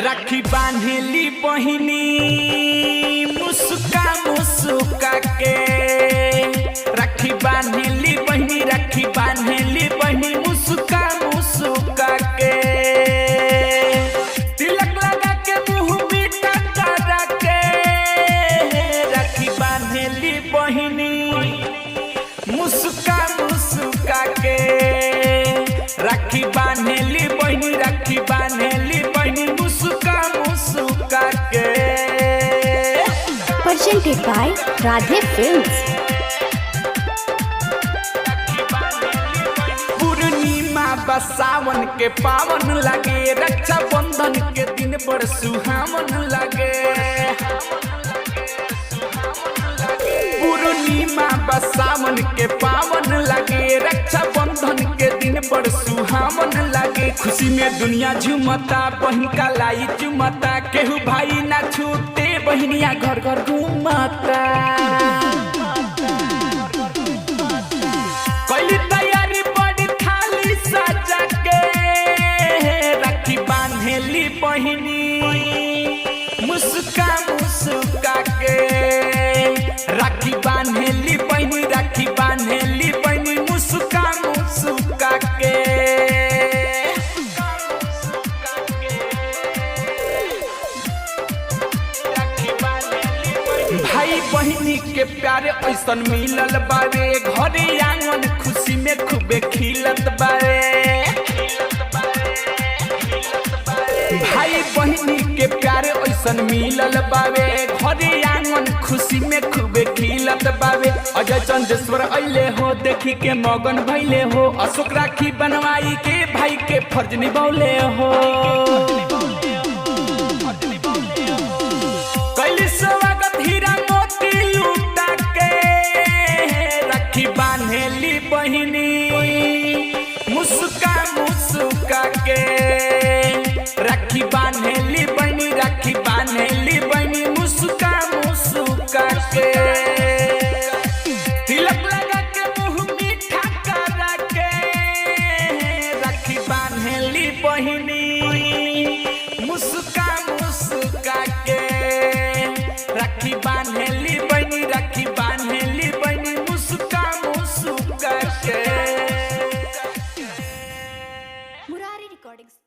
राखी बांधेली बहिनी मुस्का मुस्का के। राखी बांधेली बहिनी, राखी बांधेली बहिनी मुस्का मुस्का के। तिलक लगा के मुँह मीठा करा के। राखी बांधेली बहिनी मुस्का मुस्का के। राखी बांधेली बहिनी, राखी बांधेली बहिनी मुस्का मुस्का के। Presented by Radhe Films। पूर्णिमा बा सावन के पावन लगे, रक्षा बंधन के दिन बड़ सुहावन लगे। पूर्णिमा बा सावन के पावन लगे, रक्षा बंधन के दिन बड़ सुहावन लगे। खुशी में दुनिया झूमता, बहन का लाई चुमता, केहू भाई ना छूटे, बहनिया घर घर घूमता। कैली तैयारी बड़ी थाली सजा के। राखी बांधेली बहिनी मुस्का मुस्का के। राखी बांधेली बहिनी, राखी बांधेली बहिनी मुस्का मुस्का के। भाई बहिनी के प्यारे ऐसन मिलल बारे, घरे आंगन खुशी में खूबे खिलत बारे। भाई बहिनी के प्यारे ऐसन मिलल बावे, घरे आंगन खुशी में खूबे खिलत बावे। अजय चंदेश्वर अइले हो, देखी के मगन भइले हो, अशोक राखी बनवाई के भाई के फर्ज निभौले हो। कैली स्वागत हीरा मोती लूटा के। राखी बांधेली बहिनी मुस्का मुस्का के। राखी बांधेली बहिनी, राखी बांधेली बहिनी मुस्का मुस्का के। तिलक लगा के मुँह मीठा करा के। राखी बांधेली बहिनी मुस्का मुस्का के। राखी बांधेली बहिनी, राखी बांधेली बहिनी मुस्का मुस्का के। Murari Recordings।